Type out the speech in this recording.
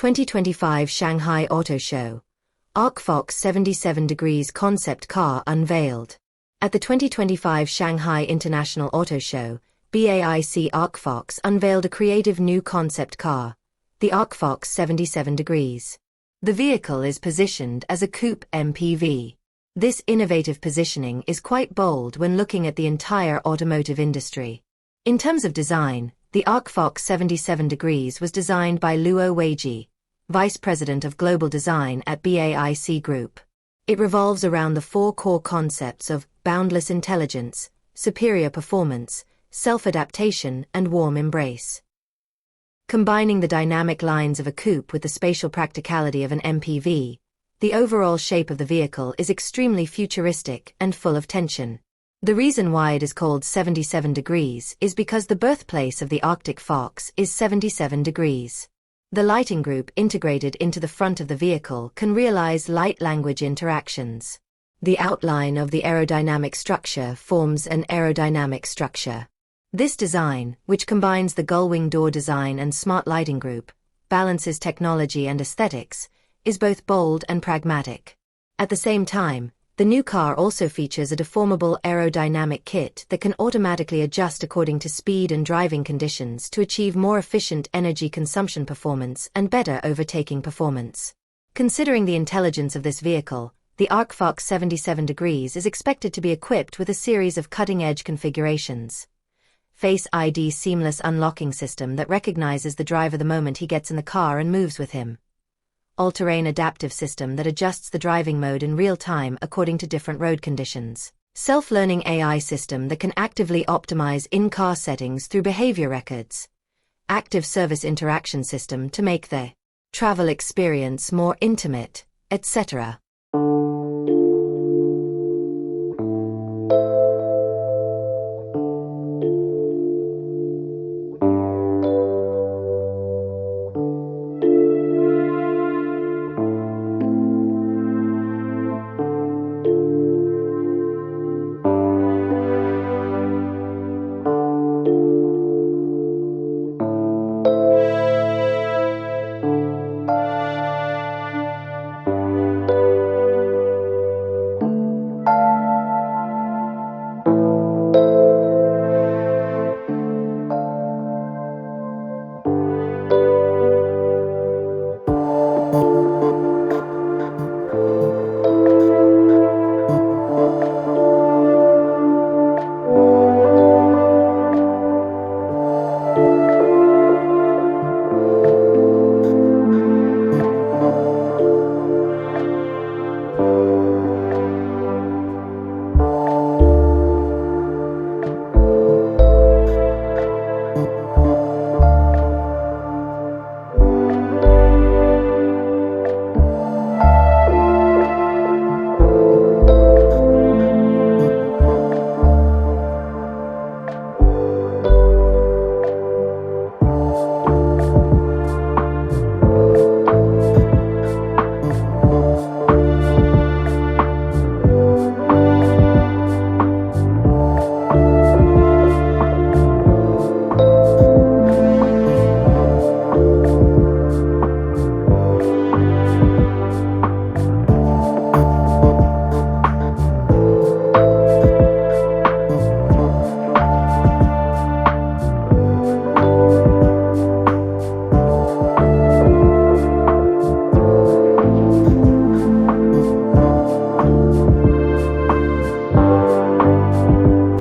2025 Shanghai Auto Show, Arcfox 77 degrees concept car unveiled. At the 2025 Shanghai International Auto Show, BAIC Arcfox unveiled a creative new concept car, the Arcfox 77 degrees. The vehicle is positioned as a coupe MPV. This innovative positioning is quite bold when looking at the entire automotive industry. In terms of design, the Arcfox 77 degrees was designed by Luo Weiji, Vice President of Global Design at BAIC Group. It revolves around the four core concepts of boundless intelligence, superior performance, self-adaptation, and warm embrace. Combining the dynamic lines of a coupe with the spatial practicality of an MPV, the overall shape of the vehicle is extremely futuristic and full of tension. The reason why it is called 77 degrees is because the birthplace of the Arctic fox is 77 degrees. The lighting group integrated into the front of the vehicle can realize light language interactions. The outline of the aerodynamic structure forms an aerodynamic structure. This design, which combines the gullwing door design and smart lighting group, balances technology and aesthetics, is both bold and pragmatic. At the same time, the new car also features a deformable aerodynamic kit that can automatically adjust according to speed and driving conditions to achieve more efficient energy consumption performance and better overtaking performance. Considering the intelligence of this vehicle, the Arcfox 77 degrees is expected to be equipped with a series of cutting-edge configurations. Face ID seamless unlocking system that recognizes the driver the moment he gets in the car and moves with him. All-terrain adaptive system that adjusts the driving mode in real time according to different road conditions. Self-learning AI system that can actively optimize in-car settings through behavior records. Active service interaction system to make the travel experience more intimate, etc.